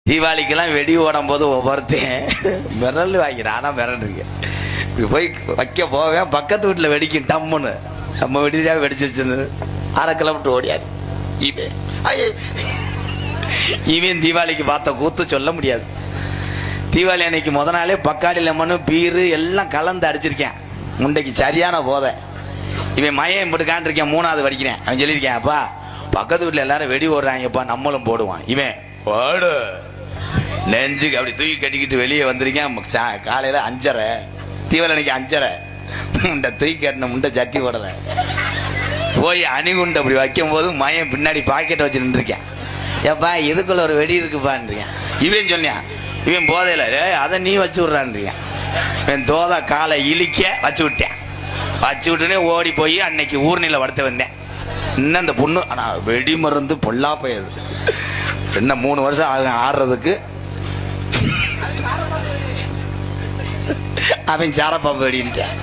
தீபாவளிக்கெல்லாம் வெடி ஓடும் போது ஒவ்வொருத்தையும் மிரல் வாங்கிறான். ஆனால் மிரண்டுருக்கேன். இப்படி போய் வைக்க போவேன், பக்கத்து வீட்டில் வெடிக்கும் டம்முன்னு. நம்ம வெடிதான் வெடிச்சிருச்சுன்னு 1/2 கிலோமீட்டர் ஓடியாரு. இவன் தீபாவளிக்கு பார்த்த கூத்து சொல்ல முடியாது. தீபாவளி அன்னைக்கு முத நாளே பக்காடி லெமனு பீரு எல்லாம் கலந்து அடிச்சிருக்கேன். முண்டைக்கு சரியான போதை. இவன் மையம் போட்டுக்கான் இருக்கேன். 3வது படிக்கிறேன். அவன் சொல்லியிருக்கேன், அப்பா பக்கத்து வீட்டில் எல்லாரும் வெடி ஓடுறாங்கப்பா, நம்மளும் போடுவான். இவன் ஓடு நெஞ்சுக்கு அப்படி தூக்கி கட்டிக்கிட்டு வெளியே வந்திருக்கேன். காலையில 5:30 தீபாவளி அன்னைக்கு 5:30 முண்டை தூக்கி கட்டின முண்டை சட்டி ஓடல. போய் அணிகுண்டு அப்படி வைக்கும் போது மையம் பின்னாடி பாக்கெட்டை வச்சு நின்றுருக்கேன். ஏப்பா இதுக்குள்ள ஒரு வெடி இருக்குப்பான்றியான். இவன் சொன்னான், இவன் போதையில அதை நீ வச்சு விட்றான்றியான். இவன் தோதா காலை இழிக்க வச்சு விட்டேன். வச்சு விட்டுனே ஓடி போய் அன்னைக்கு ஊர்நிலை வளர்த்து வந்தேன். இன்னும் அந்த பொண்ணு ஆனா வெடி மருந்து பொல்லா போயது. என்ன 3 வருஷம் ஆகும் ஆடுறதுக்கு. அவன் சாரப்பா வெடின்ட்டான்.